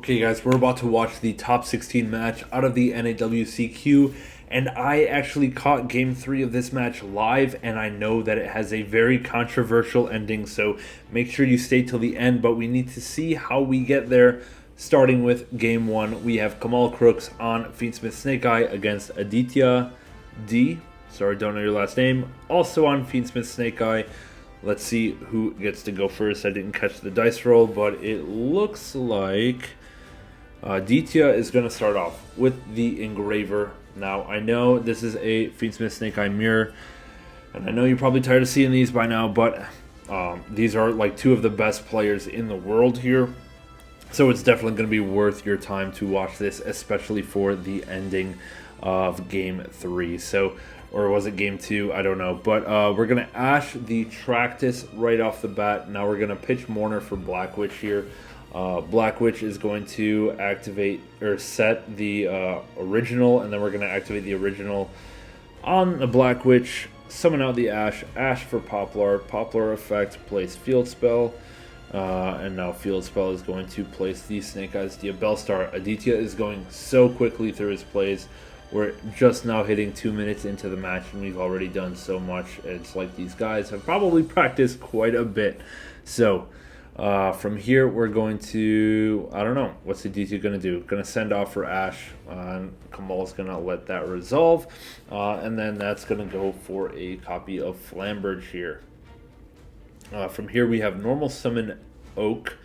Okay guys, we're about to watch the top 16 match out of the NAWCQ, and I actually caught game 3 of this match live, and I know that it has a very controversial ending, so make sure you stay till the end, but we need to see how we get there. Starting with game 1, we have Kamal Crooks on Fiendsmith Snake Eye against Aditya D. Sorry, don't know your last name. Also on Fiendsmith Snake Eye. Let's see who gets to go first. I didn't catch the dice roll, but it looks like Aditya is going to start off with the Engraver. Now, I know this is a Fiendsmith Snake Eye mirror, and I know you're probably tired of seeing these by now, but these are like two of the best players in the world here. So it's definitely going to be worth your time to watch this, especially for the ending of Game 3. So, or was it Game 2? I don't know. But we're going to Ash the Tractus right off the bat. Now we're going to pitch Mourner for Black Witch here. Black Witch is going to activate or set the original, and then we're going to activate the original on the Black Witch. Summon out the Ash. Ash for Poplar. Poplar effect, place Field Spell. And now Field Spell is going to place the Snake Eyes Diabellestar. Aditya is going so quickly through his plays. We're just now hitting 2 minutes into the match, and we've already done so much. It's like these guys have probably practiced quite a bit. So from here, we're going to, I don't know, what's Aditya going to do? Going to send off for Ash, and Kamal's going to let that resolve. And then that's going to go for a copy of Flamberge here. From here, we have normal summon Oak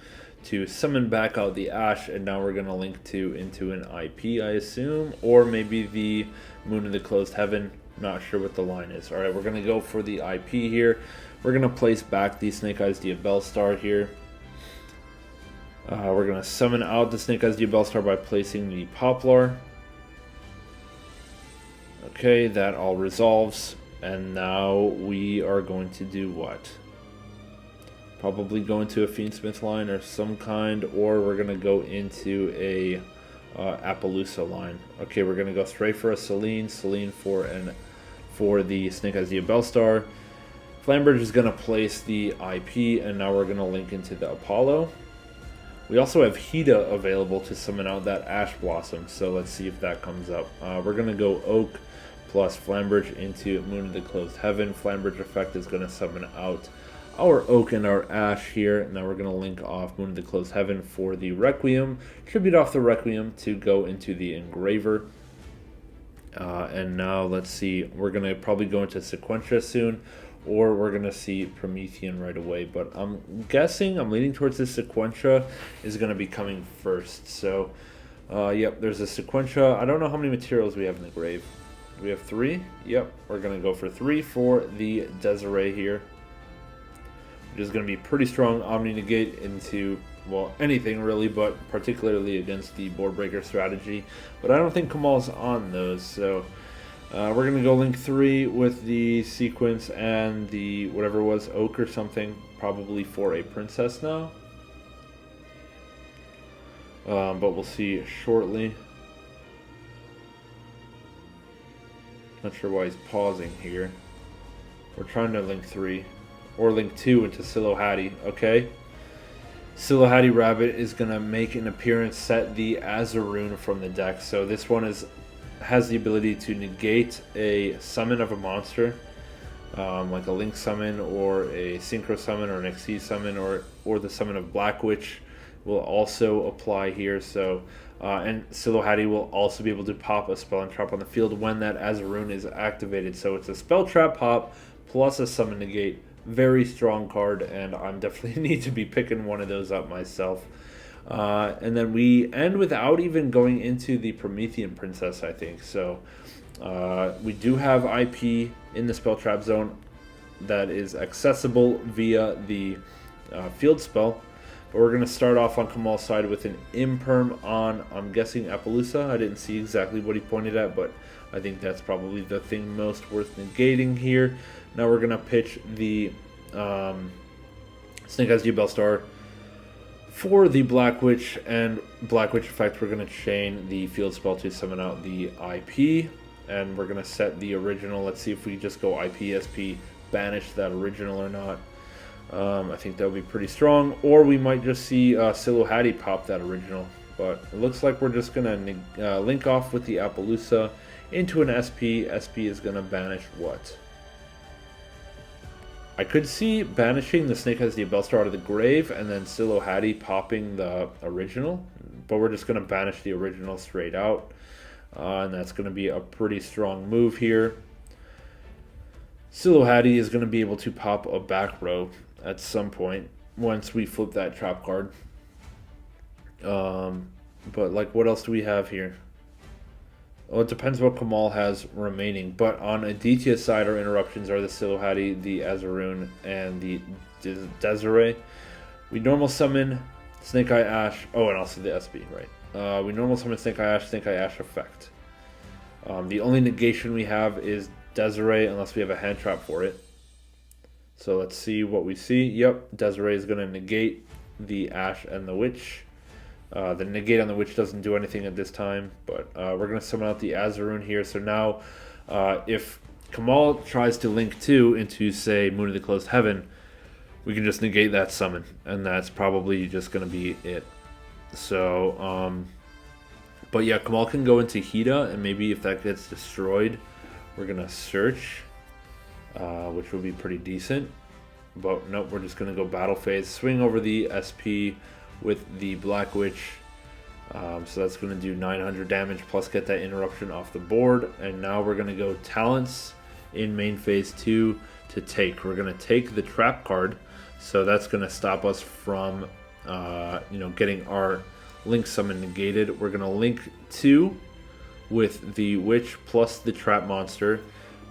to summon back out the Ash, and now we're going to link into an IP, I assume, or maybe the Moon of the Closed Heaven. Not sure what the line is. All right, we're going to go for the IP here. We're going to place back the Snake Eyes Diabellestar here. We're going to summon out the Snake Eyes Diabellestar by placing the Poplar. Okay, that all resolves, and now we are going to do what? Probably go into a Fiendsmith line or some kind, or we're going to go into a Appaloosa line. Okay, we're going to go straight for a Selene for the Snake Eyes Diabellestar. Flamberge is going to place the IP, and now we're going to link into the Apollo. We also have Hida available to summon out that Ash Blossom, so let's see if that comes up. We're going to go Oak plus Flamberge into Moon of the Closed Heaven. Flamberge effect is going to summon out our Oak and our Ash here. Now we're going to link off Moon of the Closed Heaven for the Requiem. Tribute off the Requiem to go into the Engraver. And now let's see, we're going to probably go into Sequentia soon, or we're going to see Promethean right away. But I'm guessing, I'm leaning towards this Sequentia is going to be coming first. So, yep, there's a Sequentia. I don't know how many materials we have in the grave. We have 3? Yep, we're going to go for 3 for the Desiree here. Which is going to be pretty strong Omni Negate into, well, anything really, but particularly against the Board Breaker strategy. But I don't think Kamal's on those, so we're going to go link 3 with the sequence and the whatever it was, Oak or something, probably for a Princess now. But we'll see shortly. Not sure why he's pausing here. We're trying to link 3. Or link 2 into Silohati, okay? Silohati Rabbit is going to make an appearance, set the Azarune from the deck. So this one has the ability to negate a summon of a monster, like a Link summon or a Synchro summon or an Xyz summon, or the summon of Black Witch will also apply here. So and Silohati will also be able to pop a spell and trap on the field when that Azarune is activated. So it's a spell trap pop plus a summon negate. Very strong card, and I'm definitely need to be picking one of those up myself. And then we end without even going into the Promethean Princess, I think. So we do have IP in the spell trap zone that is accessible via the field spell. But we're going to start off on Kamal's side with an Imperm on, I'm guessing, Appaloosa. I didn't see exactly what he pointed at, but I think that's probably the thing most worth negating here. Now we're going to pitch the Snake Eyes Diabellestar for the Black Witch, and Black Witch effect, we're going to chain the field spell to summon out the IP, and we're going to set the original. Let's see if we just go IP, SP, banish that original or not. I think that would be pretty strong. Or we might just see Silohati pop that original. but it looks like we're just going to link off with the Appaloosa into an SP. SP is going to banish what? I could see banishing the Snake Eyes Diabellestar out of the grave and then Silohati popping the original, but we're just going to banish the original straight out, and that's going to be a pretty strong move here. Silohati is going to be able to pop a back row at some point once we flip that trap card. But like, what else do we have here? Well, it depends what Kamal has remaining, but on Aditya's side, our interruptions are the Silohati, the Azaroon, and the Desiree. We normal summon Snake Eye Ash, oh, and also the SB, right? We normal summon Snake Eye Ash effect. The only negation we have is Desiree, unless we have a hand trap for it. So let's see what we see. Yep, Desiree is going to negate the Ash and the Witch. The negate on the Witch doesn't do anything at this time, but we're going to summon out the Azaroon here. So now, if Kamal tries to link 2 into, say, Moon of the Closed Heaven, we can just negate that summon, and that's probably just going to be it. So, but yeah, Kamal can go into Hida, and maybe if that gets destroyed, we're going to search, which will be pretty decent. But nope, we're just going to go Battle Phase, swing over the SP with the Black Witch, so that's going to do 900 damage plus get that interruption off the board. And now we're going to go Talents in main phase 2 to take. We're going to take the trap card, so that's going to stop us from getting our link summon negated. We're going to link 2 with the Witch plus the trap monster.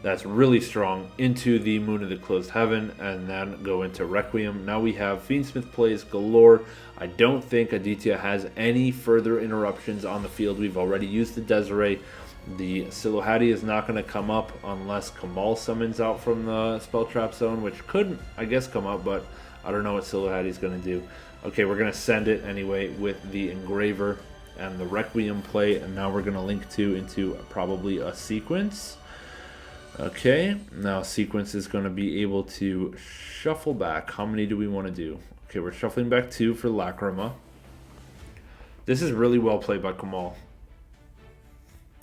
That's really strong into the Moon of the Closed Heaven, and then go into Requiem. Now we have Fiendsmith plays galore. I don't think Aditya has any further interruptions on the field. We've already used the Desiree. The Silohati is not going to come up unless Kamal summons out from the spell trap zone, which could, I guess, come up, but I don't know what Silohati is going to do. Okay, we're going to send it anyway with the Engraver and the Requiem play, and now we're going to link 2 into probably a sequence. Okay, now sequence is going to be able to shuffle back. How many do we want to do? Okay, we're shuffling back 2 for Lacrima. This is really well played by Kamal.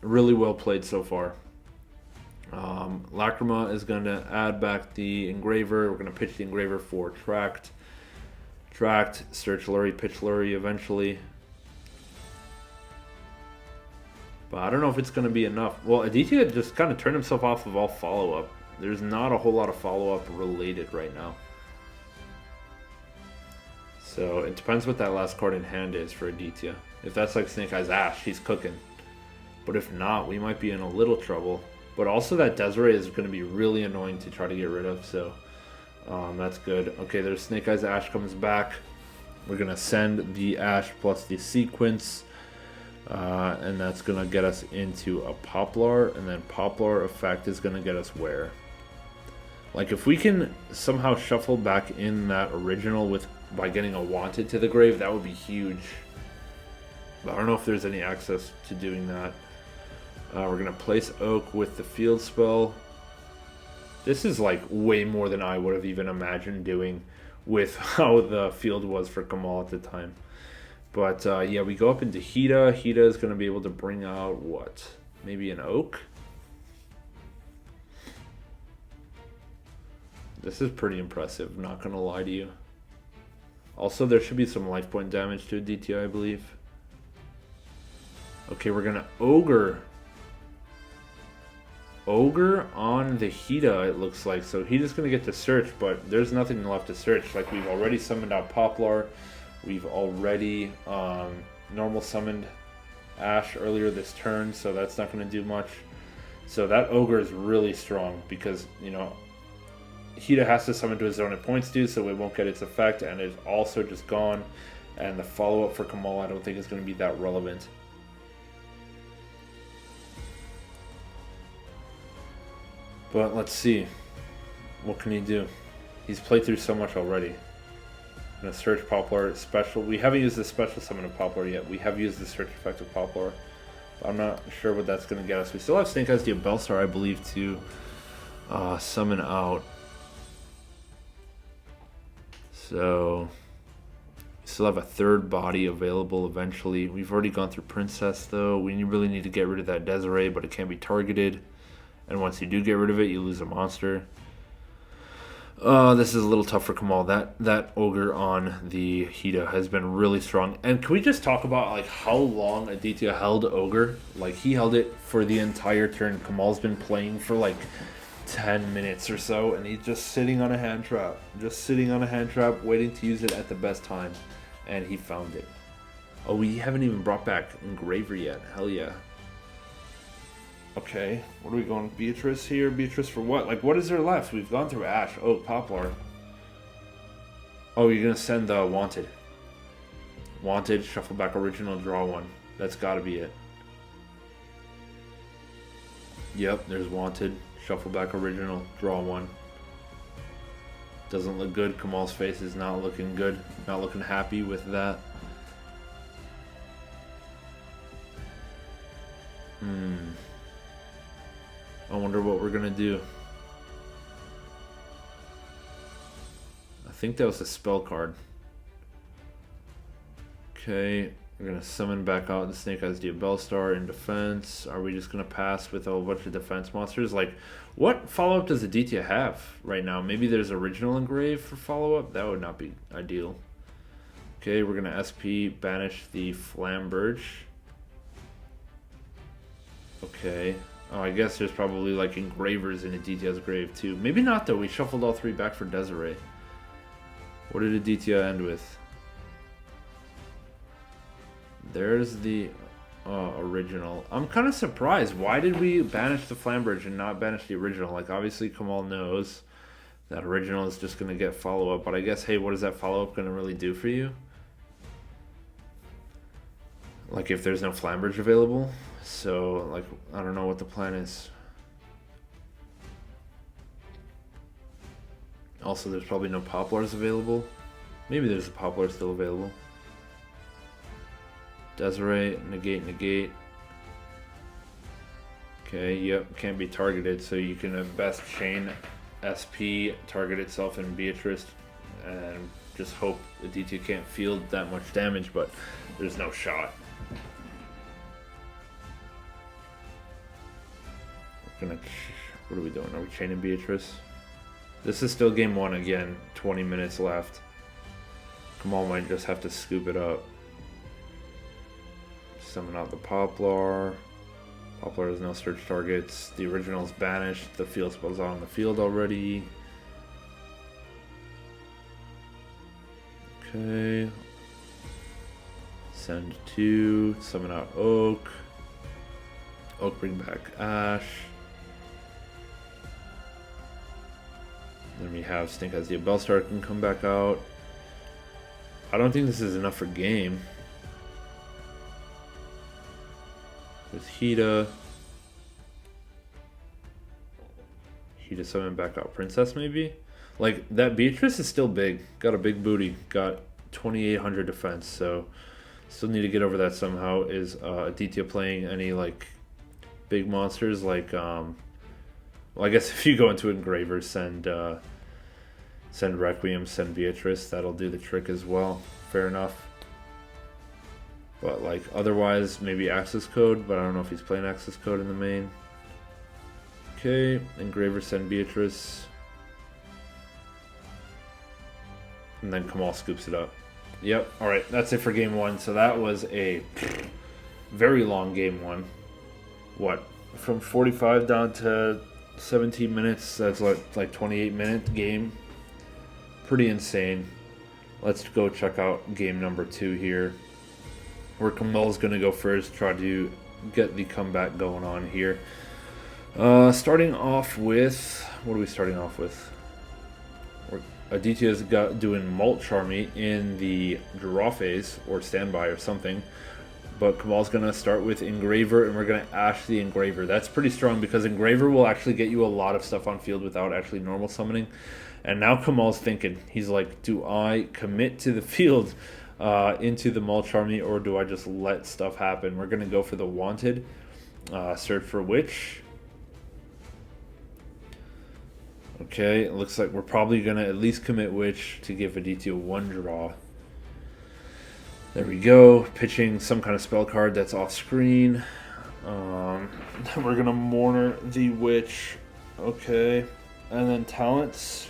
Really well played so far. Lacrima is going to add back the Engraver. We're going to pitch the Engraver for Tract. Search Lurry, pitch Lurry eventually. But I don't know if it's going to be enough. Well, Aditya just kind of turned himself off of all follow-up. There's not a whole lot of follow-up related right now. So it depends what that last card in hand is for Aditya. If that's like Snake Eyes Ash, he's cooking. But if not, we might be in a little trouble. But also that Desiree is going to be really annoying to try to get rid of, so that's good. Okay, there's Snake Eyes Ash comes back. We're going to send the Ash plus the sequence. And that's going to get us into a Poplar, and then Poplar effect is going to get us where? Like, if we can somehow shuffle back in that original by getting a Wanted to the grave, that would be huge. But I don't know if there's any access to doing that. We're going to place Oak with the field spell. This is like way more than I would have even imagined doing with how the field was for Kamal at the time. But yeah, we go up into Hida. Hida is going to be able to bring out what? Maybe an Oak? This is pretty impressive, not going to lie to you. Also, there should be some life point damage to Aditya, I believe. Okay, we're going to Ogre. Ogre on the Hida, it looks like. So Hida's going to get to search, but there's nothing left to search. Like, we've already summoned out Poplar. We've already normal summoned Ash earlier this turn, so that's not going to do much. So that Ogre is really strong because, you know, Hida has to summon to his zone at points due, so it won't get its effect, and it's also just gone. And the follow-up for Kamal I don't think is going to be that relevant. But let's see. What can he do? He's played through so much already. I'm going to search Poplar special. We haven't used the special summon of Poplar yet. We have used the search effect of Poplar. But I'm not sure what that's going to get us. We still have Snake Eyes Diabellestar, I believe, to summon out. So Still have a third body available eventually. We've already gone through Princess, though. We really need to get rid of that Desiree, but it can't be targeted. And once you do get rid of it, you lose a monster. This is a little tough for Kamal. That Ogre on the Hida has been really strong. And can we just talk about like how long Aditya held Ogre? Like, he held it for the entire turn. Kamal's been playing for like 10 minutes or so, and he's just sitting on a hand trap. Just sitting on a hand trap, waiting to use it at the best time. And he found it. Oh, we haven't even brought back Engraver yet. Hell yeah. Okay, what are we going? Beatrice here? Beatrice for what? Like, what is there left? We've gone through Ash. Oh, Poplar. Oh, you're going to send the Wanted. Wanted, shuffle back original, draw one. That's got to be it. Yep, there's Wanted. Shuffle back original, draw one. Doesn't look good. Kamal's face is not looking good. Not looking happy with that. I wonder what we're gonna do. I think that was a spell card. Okay, we're gonna summon back out the Snake Eyes Diabellestar in defense. Are we just gonna pass with a whole bunch of defense monsters? Like, what follow-up does Aditya have right now? Maybe there's original engrave for follow-up? That would not be ideal. Okay, we're gonna SP banish the Flamberge. Okay. Oh, I guess there's probably like engravers in Aditya's grave too. Maybe not though. We shuffled all three back for Desiree. What did Aditya end with? There's the original. I'm kind of surprised. Why did we banish the Flamberge and not banish the original? Like, obviously Kamal knows that original is just going to get follow-up. But I guess, hey, what is that follow-up going to really do for you? Like, if there's no Flamberge available. So, like, I don't know what the plan is. Also, there's probably no Poplars available. Maybe there's a Poplar still available. Desiree, negate, negate. Okay, yep, can't be targeted, so you can at best chain SP, target itself in Beatrice, and just hope Aditya can't field that much damage, but there's no shot. What are we doing? Are we chaining Beatrice? This is still game one again, 20 minutes left. Kamal might just have to scoop it up. Summon out the Poplar. Poplar has no search targets. The original is banished. The field spell's on the field already. Okay. Send two. Summon out Oak. Oak, bring back Ash. Then we have Snake Eyes Diabellestar can come back out. I don't think this is enough for game. With Hida. Hida summon back out Princess maybe? Like, that Beatrice is still big. Got a big booty. Got 2,800 defense, so still need to get over that somehow. Is Aditya playing any, like, big monsters? Like, well, I guess if you go into Engravers, send Requiem, send Beatrice. That'll do the trick as well. Fair enough. But, like, otherwise, maybe access code, but I don't know if he's playing access code in the main. Okay, Engraver, send Beatrice. And then Kamal scoops it up. Yep, alright, that's it for game one. So that was a very long game one. What, from 45 down to 17 minutes? That's like 28-minute game. Pretty insane. Let's go check out game number 2 here, where Kamal's going to go first, try to get the comeback going on here. Starting off with, what are we starting off with? Aditya's doing Mulch Army in the draw phase, or standby or something. But Kamal's going to start with Engraver, and we're going to Ash the Engraver. That's pretty strong, because Engraver will actually get you a lot of stuff on field without actually normal summoning. And now Kamal's thinking, he's like, do I commit to the field into the Mulch Army, or do I just let stuff happen? We're going to go for the Wanted. Search for Witch. Okay, it looks like we're probably going to at least commit Witch to give Aditya one draw. There we go. Pitching some kind of spell card that's off screen. Then we're gonna Mourner the Witch. Okay. And then talents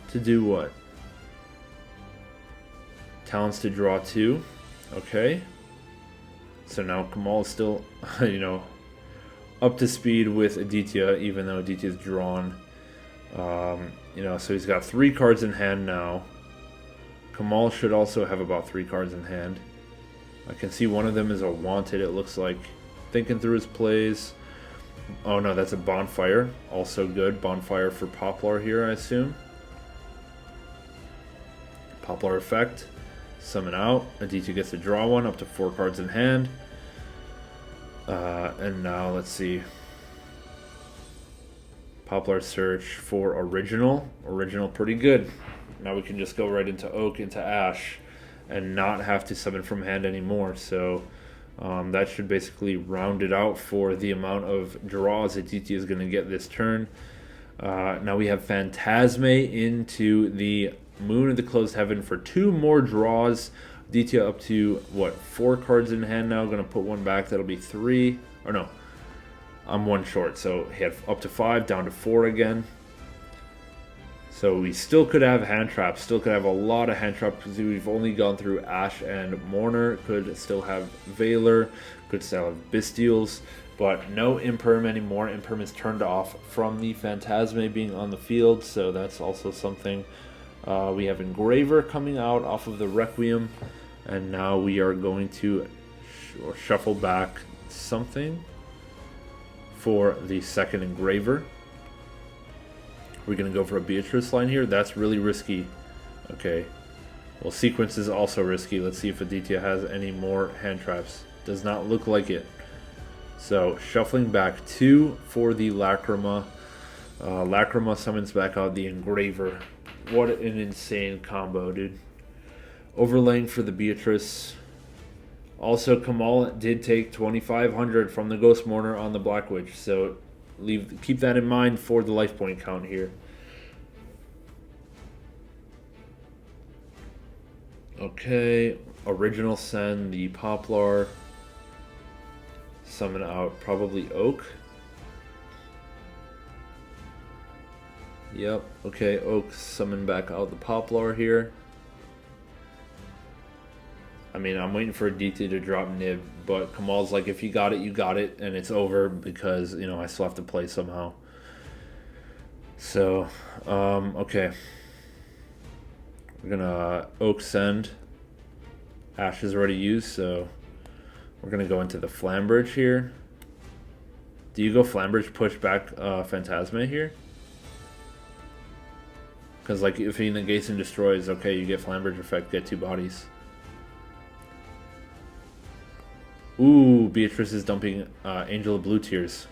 to do what? Talents to draw 2. Okay. So now Kamal is still, you know, up to speed with Aditya, even though Aditya's drawn. You know, so he's got 3 cards in hand now. Kamal should also have about 3 cards in hand. I can see one of them is a Wanted, it looks like. Thinking through his plays. Oh no, that's a Bonfire. Also good. Bonfire for Poplar here, I assume. Poplar effect. Summon out. Aditya gets to draw 1, up to 4 cards in hand. And now let's see. Poplar search for original. Original pretty good. Now we can just go right into Oak, into Ash, and not have to summon from hand anymore. So that should basically round it out for the amount of draws Aditya is going to get this turn. Now we have Phantasme into the Moon of the Closed Heaven for 2 more draws. Aditya up to, what, 4 cards in hand now. Going to put 1 back. That'll be 3. Or no, I'm 1 short. So he had up to 5, down to 4 again. So we still could have hand traps. Still could have a lot of hand traps because we've only gone through Ash and Mourner. Could still have Veiler. Could still have Bestials. But no Imperm anymore. Imperm is turned off from the Phantasme being on the field. So that's also something. We have Engraver coming out off of the Requiem. And now we are going to shuffle back something for the second Engraver. We're going to go for a Beatrice line here. That's really risky. Okay. Well, Sequence is also risky. Let's see if Aditya has any more hand traps. Does not look like it. So, shuffling back 2 for the Lacrima. Lacrima summons back out the Engraver. What an insane combo, dude. Overlaying for the Beatrice. Also, Kamal did take 2,500 from the Ghost Mourner on the Black Witch. So, keep that in mind for the life point count here. Okay, original send the Poplar. Summon out probably Oak. Yep, okay, Oak summon back out the Poplar here. I mean, I'm waiting for Aditya to drop Nib, but Kamal's like, if you got it, you got it, and it's over because, you know, I still have to play somehow. So, okay. We're gonna Oak send. Ash is already used, so we're gonna go into the Flambridge here. Do you go Flambridge push back Phantasme here? Because, like, if he negates and destroys, okay, you get Flambridge effect, get 2 bodies. Ooh, Beatrice is dumping Angel of Blue Tears.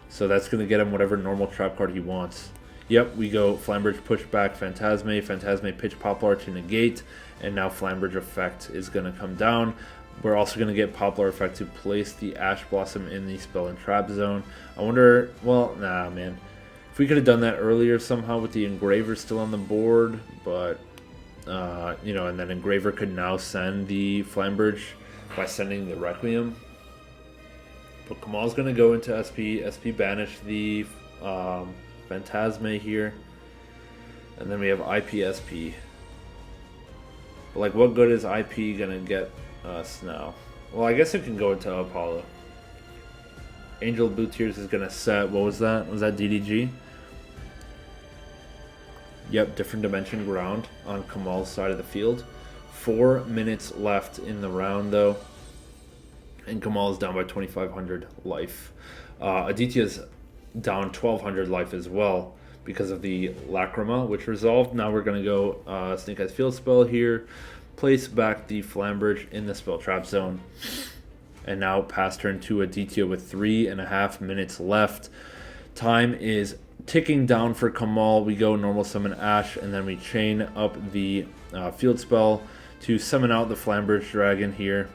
So that's going to get him whatever normal trap card he wants. Yep, we go Flambridge push back Phantasme. Phantasme pitch Poplar to negate. And now Flambridge effect is going to come down. We're also going to get Poplar effect to place the Ash Blossom in the spell and trap zone. I wonder, well, nah, man. If we could have done that earlier somehow with the Engraver still on the board. But, you know, and then Engraver could now send the Flambridge by sending the Requiem. But Kamal's going to go into SP. SP banish the Phantasme here. And then we have IPSP. But, like, what good is IP going to get us now? Well, I guess it can go into Apollo. Angel Blue Tears is going to set. What was that? Was that DDG? Yep, different dimension ground on Kamal's side of the field. 4 minutes left in the round, though. And Kamal is down by 2,500 life. Aditya's down 1,200 life as well because of the Lacrima, which resolved. Now we're going to go Snake Eyes Field Spell here. Place back the Flambridge in the spell trap zone. And now pass turn to Aditya with 3.5 minutes left. Time is ticking down for Kamal. We go normal summon Ash, and then we chain up the field spell to summon out the Flambridge Dragon here.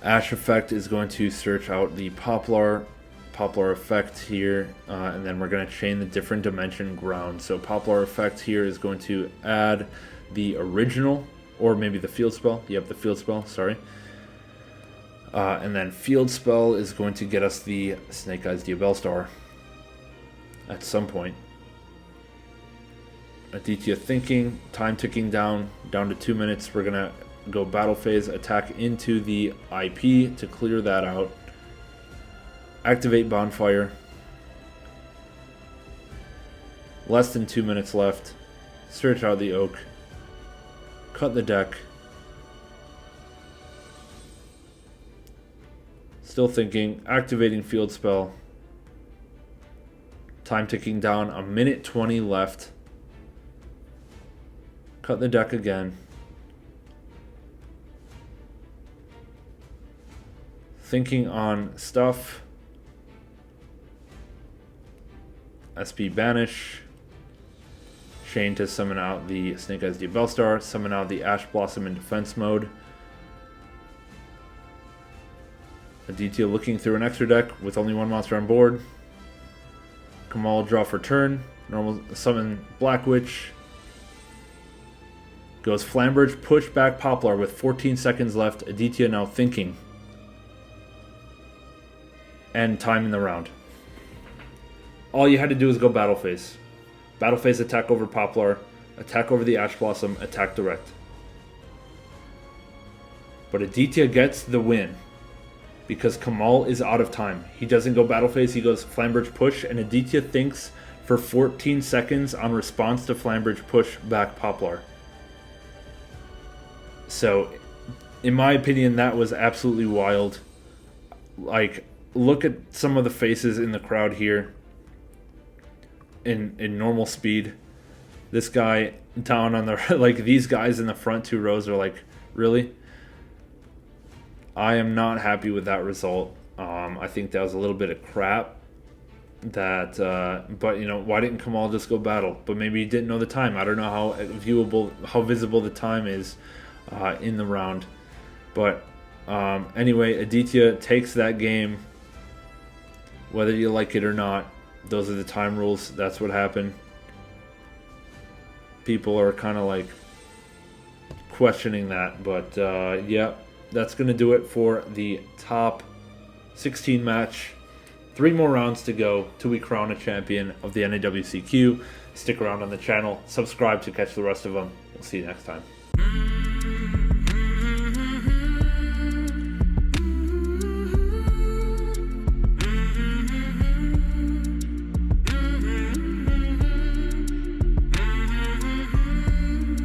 Ash effect is going to search out the Poplar effect here, and then we're going to chain the different dimension ground. So Poplar effect here is going to add the original or maybe the field spell. Yep, the field spell, sorry. And then field spell is going to get us the Snake Eyes Diabellestar at some point. Aditya thinking, time ticking down to 2 minutes. We're gonna go battle phase, attack into the IP to clear that out. Activate Bonfire. Less than 2 minutes left. Search out the oak. Cut the deck. Still thinking, activating field spell. Time ticking down, 1:20 left. Cut the deck again. Thinking on stuff. SP Banish. Shane to summon out the Snake Eyes Diabellestar. Summon out the Ash Blossom in defense mode. Aditya looking through an extra deck with only one monster on board. Kamal draw for turn. Normal summon Black Witch. Goes Flamberge, push back Poplar with 14 seconds left. Aditya now thinking. And time in the round. All you had to do is go battle phase. Battle phase attack over Poplar, attack over the Ash Blossom, attack direct. But Aditya gets the win because Kamal is out of time. He doesn't go battle phase, he goes Flamberge push, and Aditya thinks for 14 seconds on response to Flamberge push back Poplar. So, in my opinion, that was absolutely wild. Like, look at some of the faces in the crowd here in normal speed. This guy down on the, like, these guys in the front 2 rows are like, really? I am not happy with that result. I think that was a little bit of crap. But you know, why didn't Kamal just go battle? But maybe he didn't know the time. I don't know how visible the time is in the round. But anyway, Aditya takes that game. Whether you like it or not, those are the time rules. That's what happened. People are kind of like questioning that. But yeah, that's going to do it for the top 16 match. 3 more rounds to go till we crown a champion of the NAWCQ. Stick around on the channel. Subscribe to catch the rest of them. We'll see you next time.